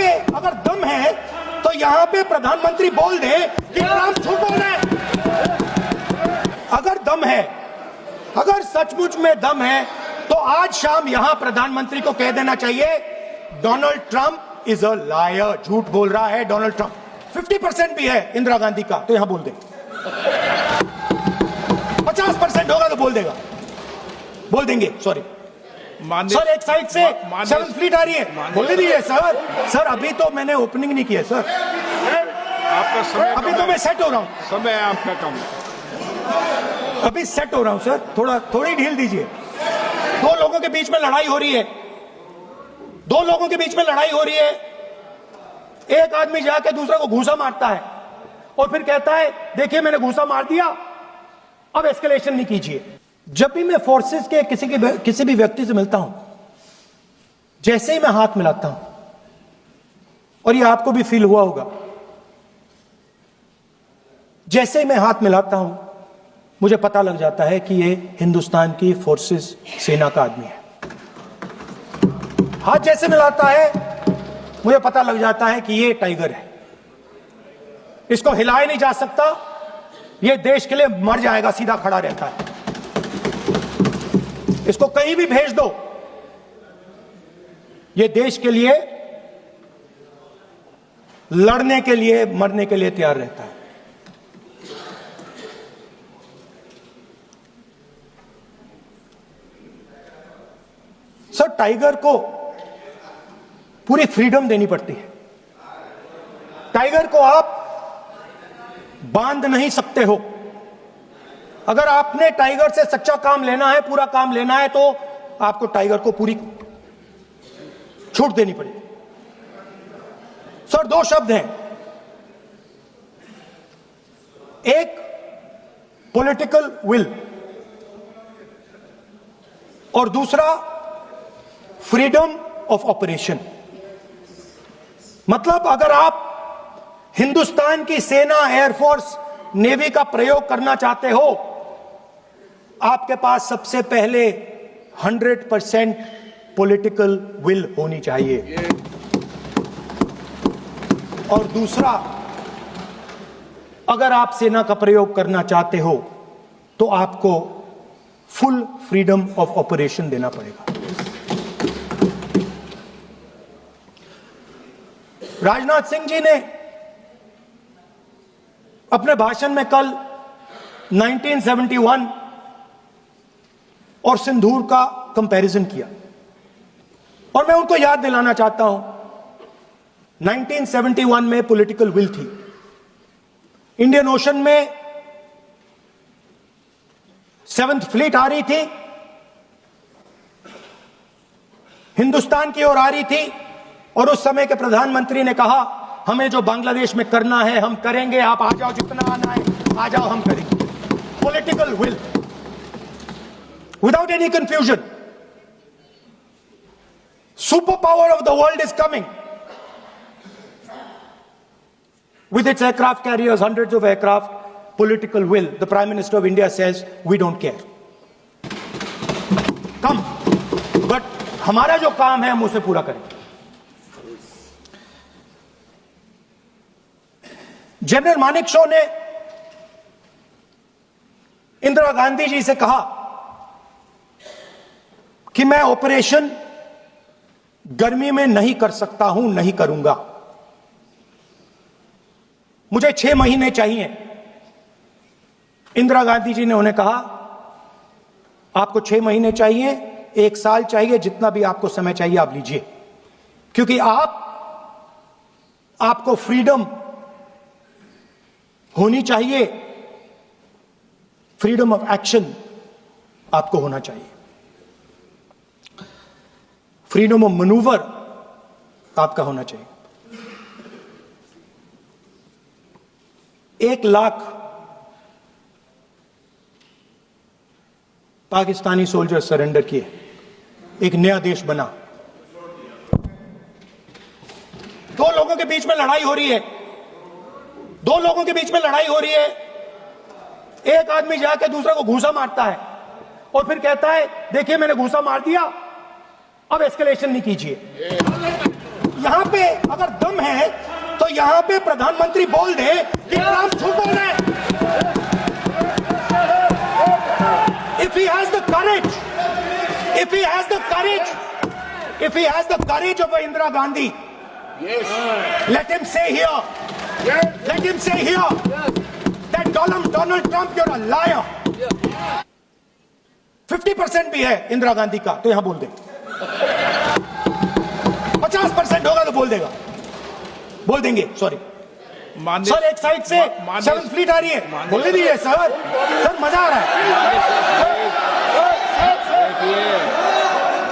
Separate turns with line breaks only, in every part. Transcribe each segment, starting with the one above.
पे अगर दम है तो यहाँ पे प्रधानमंत्री बोल दे कि ट्रंप झूठ बोल रहे हैं। अगर दम है, अगर सचमुच में दम है तो आज शाम यहां प्रधानमंत्री को कह देना चाहिए Donald Trump is a liar, झूठ बोल रहा है डोनाल्ड ट्रंप। 50% भी है इंदिरा गांधी का तो यहां बोल दे, 50% होगा तो बोल देगा, बोल देंगे। सॉरी सर, एक साइड से 7th फ्लीट आ रही है, बोल दीजिए सर। सर अभी तो मैंने ओपनिंग नहीं किया सर,
आपका समय
अभी तो मैं सेट हो रहा हूं,
समय आपका कम,
अभी सेट हो रहा हूं सर, थोड़ी ढील दीजिए। दो लोगों के बीच में लड़ाई हो रही है, दो लोगों के बीच में लड़ाई हो रही है। एक आदमी जाके दूसरे को घूंसा मारता है और फिर कहता है देखिए मैंने घूंसा मार दिया, अब एस्केलेशन नहीं कीजिए। जब भी मैं फोर्सेस के किसी भी व्यक्ति से मिलता हूं, जैसे ही मैं हाथ मिलाता हूं, और ये आपको भी फील हुआ होगा, जैसे ही मैं हाथ मिलाता हूं मुझे पता लग जाता है कि ये हिंदुस्तान की फोर्सेस सेना का आदमी है। हाथ जैसे मिलाता है मुझे पता लग जाता है कि ये टाइगर है, इसको हिलाया नहीं जा सकता, ये देश के लिए मर जाएगा, सीधा खड़ा रहता है। इसको कहीं भी भेज दो, ये देश के लिए लड़ने के लिए, मरने के लिए तैयार रहता है। सर टाइगर को पूरी फ्रीडम देनी पड़ती है। टाइगर को आप बांध नहीं सकते हो। अगर आपने टाइगर से सच्चा काम लेना है, पूरा काम लेना है, तो आपको टाइगर को पूरी छूट देनी पड़ेगी। सर दो शब्द हैं, एक पॉलिटिकल विल और दूसरा फ्रीडम ऑफ ऑपरेशन। मतलब अगर आप हिंदुस्तान की सेना, एयरफोर्स, नेवी का प्रयोग करना चाहते हो, आपके पास सबसे पहले 100% पॉलिटिकल विल होनी चाहिए, और दूसरा अगर आप सेना का प्रयोग करना चाहते हो तो आपको फुल फ्रीडम ऑफ ऑपरेशन देना पड़ेगा। राजनाथ सिंह जी ने अपने भाषण में कल 1971 और सिंदूर का कंपैरिजन किया, और मैं उनको याद दिलाना चाहता हूं 1971 में पॉलिटिकल विल थी। इंडियन ओशन में 7th फ्लीट आ रही थी, हिंदुस्तान की ओर आ रही थी, और उस समय के प्रधानमंत्री ने कहा हमें जो बांग्लादेश में करना है हम करेंगे, आप आ जाओ, जितना आना है आ जाओ, हम करेंगे। Political will without any confusion. Super power of the world is coming with its aircraft carriers, hundreds of aircraft, political will. The Prime Minister of India says, we don't care. Come. But हमारा जो काम है हम उसे पूरा करेंगे। General Manekshaw ने इंदिरा गांधी जी से कहा कि मैं ऑपरेशन गर्मी में नहीं कर सकता हूं, नहीं करूंगा, मुझे 6 महीने चाहिए। इंदिरा गांधी जी ने उन्हें कहा आपको 6 महीने चाहिए, 1 साल चाहिए, जितना भी आपको समय चाहिए आप लीजिए, क्योंकि आपको फ्रीडम होनी चाहिए, फ्रीडम ऑफ एक्शन आपको होना चाहिए, फ्रीडम ऑफ मैनूवर आपका होना चाहिए। 1 लाख पाकिस्तानी सोल्जर सरेंडर किए, एक नया देश बना। 2 लोगों के बीच में लड़ाई हो रही है, 2 लोगों के बीच में लड़ाई हो रही है। एक आदमी जाके दूसरे को घूंसा मारता है और फिर कहता है देखिए मैंने घूंसा मार दिया, अब एस्केलेशन नहीं कीजिए। यहां पे अगर दम है तो यहां पे प्रधानमंत्री बोल दे कि ट्रंप झूठ बोल रहे हैं। If he has the courage, if he has the courage, if he has the courage of Indira Gandhi, let him say here, let him say here that Donald Trump, you're a liar. 50% भी है इंदिरा गांधी का तो यहां बोल दे, 50% होगा तो बोल देगा, बोल देंगे। सॉरी सर, एक साइड से 7th फ्लीट आ रही है, बोलने दीजिए सर, सर मजा आ रहा है।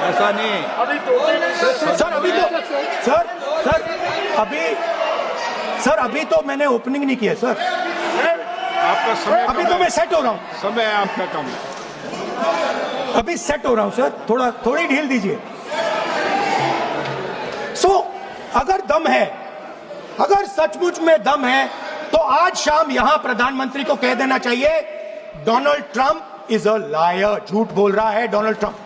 ऐसा नहीं
सर अभी तो सर अभी तो मैंने ओपनिंग नहीं किया सर,
आपका समय
अभी तो मैं सेट हो रहा हूं,
समय आपका कम है।
अभी सेट हो रहा हूं सर, थोड़ी ढील दीजिए। अगर दम है, अगर सचमुच में दम है तो आज शाम यहां प्रधानमंत्री को कह देना चाहिए Donald Trump is a liar, झूठ बोल रहा है डोनाल्ड ट्रंप।